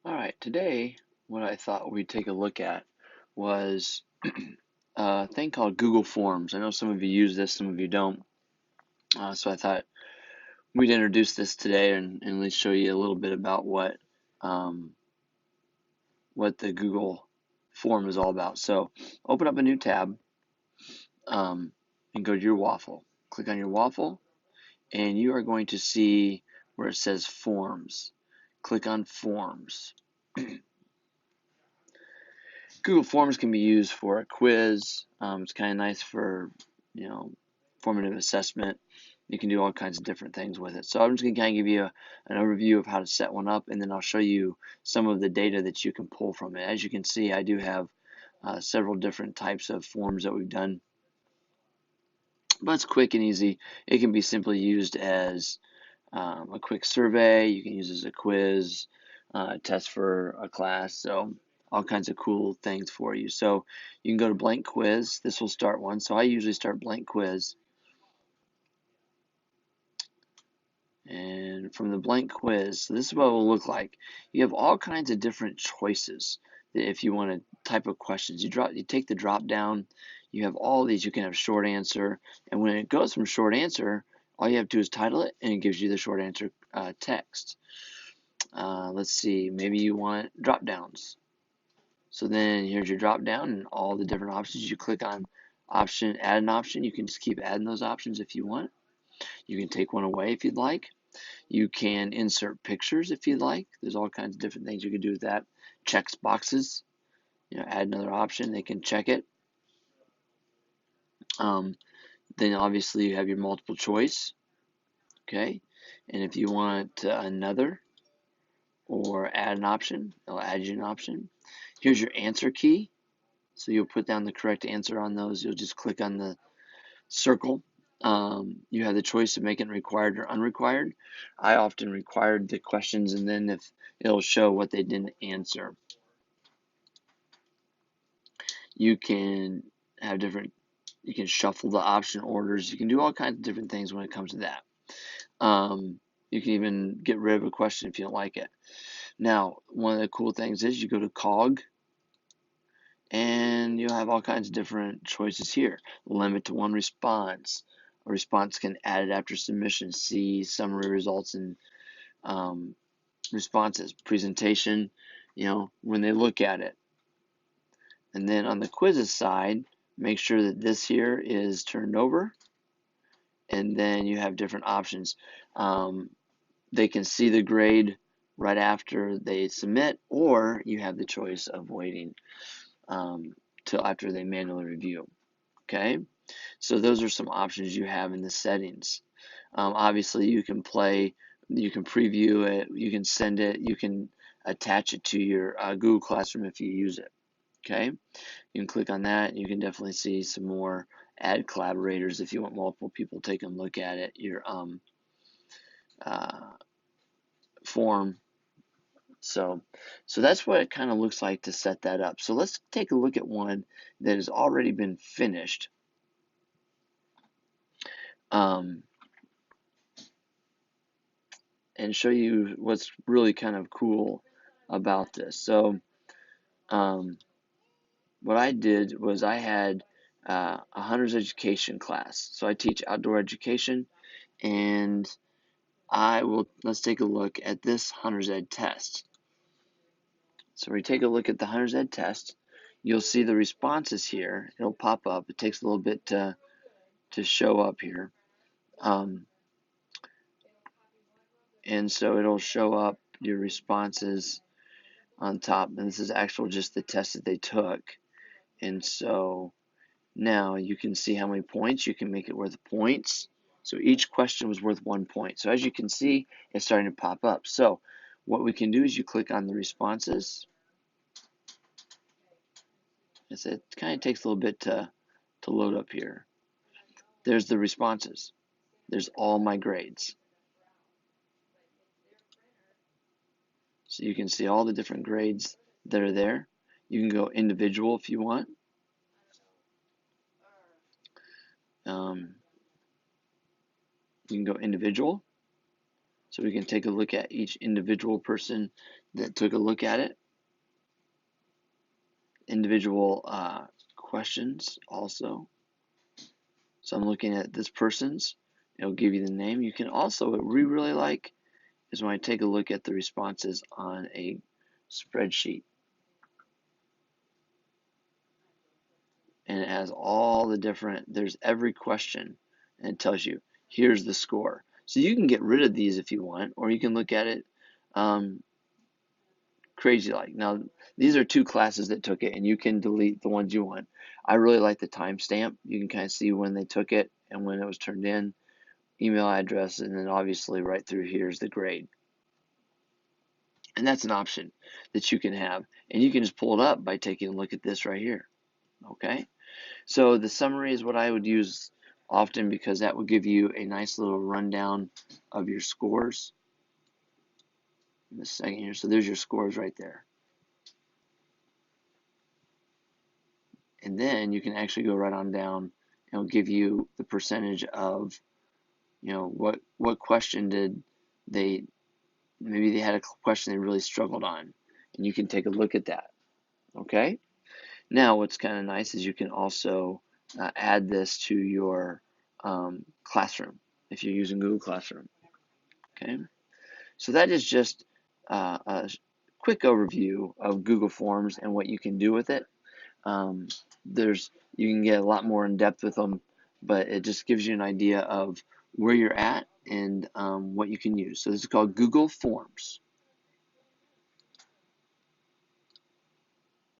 All right, today what I thought we'd take a look at was a thing called Google Forms. I know some of you use this, some of you don't. So I thought we'd introduce this today and at least show you a little bit about um, what the Google form is all about. So open up a new tab um, and go to your waffle. Click on your waffle, and you are going to see where it says Forms. Click on Forms. Google Forms can be used for a quiz. It's kind of nice for, you know, formative assessment. You can do all kinds of different things with it. So I'm just going to kind of give you an overview of how to set one up, and then I'll show you some of the data that you can pull from it. As you can see, I do have several different types of forms that we've done, but it's quick and easy. It can be simply used as a quick survey. You can use it as a quiz, a test for a class. So all kinds of cool things for you. So you can go to blank quiz. This will start one. So I usually start blank quiz. And from the blank quiz, so this is what it will look like. You have all kinds of different choices. If you want to type of questions, you take the drop down. You have all these. You can have short answer, and when it goes from short answer, all you have to do is title it, and it gives you the short answer text. Let's see, maybe you want drop downs. So then here's your drop down and all the different options. You click on option, add an option. You can just keep adding those options if you want. You can take one away if you'd like. You can insert pictures if you'd like. There's all kinds of different things you can do with that. Checks boxes, add another option. They can check it. Um, then obviously you have your multiple choice. Okay. And if you want another or add an option, it'll add you an option. Here's your answer key. So you'll put down the correct answer on those. You'll just click on the circle. You have the choice of making it required or unrequired. I often required the questions, and then if it'll show what they didn't answer. You can have different. You can shuffle the option orders. You can do all kinds of different things when it comes to that. You can even get rid of a question if you don't like it. Now, one of the cool things is you go to COG, and you'll have all kinds of different choices here. Limit to one response. A response can add it after submission. See summary results and responses. Presentation, when they look at it. And then on the quizzes side, make sure that this here is turned over. And then you have different options. They can see the grade right after they submit, or you have the choice of waiting till after they manually review. Okay, so those are some options you have in the settings. Obviously, you can preview it, you can send it, you can attach it to your Google Classroom if you use it. Okay, you can click on that. You can definitely see some more. Add collaborators if you want multiple people taking a look at it. Your uh, form. So that's what it kind of looks like to set that up. So let's take a look at one that has already been finished. Um, and show you what's really kind of cool about this. So what I did was I had a hunter's education class. So I teach outdoor education, and let's take a look at this hunter's ed test. So we take a look at the hunter's ed test. You'll see the responses here. It'll pop up. It takes a little bit to show up here. And so it'll show up your responses on top. And this is actual just the test that they took. And so now you can see how many points. You can make it worth points. So each question was worth 1 point. So as you can see, it's starting to pop up. So what we can do is you click on the responses. It kind of takes a little bit to load up here. There's the responses. There's all my grades. So you can see all the different grades that are there. You can go individual if you want. You can go individual. So we can take a look at each individual person that took a look at it. Individual questions also. So I'm looking at this person's. It'll give you the name. You can also, what we really like is when I take a look at the responses on a spreadsheet. And it has all the different, there's every question, and it tells you, here's the score. So you can get rid of these if you want, or you can look at it crazy like. Now, these are 2 classes that took it, and you can delete the ones you want. I really like the timestamp. You can kind of see when they took it and when it was turned in, email address, and then obviously right through here is the grade. And that's an option that you can have. And you can just pull it up by taking a look at this right here. Okay? So the summary is what I would use often because that will give you a nice little rundown of your scores. In a second here. So there's your scores right there. And then you can actually go right on down and it'll give you the percentage of, you know, what question did they, maybe they had a question they really struggled on. And you can take a look at that. Okay? Now what's kind of nice is you can also add this to your classroom if you're using Google Classroom. Okay? So that is just a quick overview of Google Forms and what you can do with it. You can get a lot more in depth with them, but it just gives you an idea of where you're at and what you can use. So this is called Google Forms.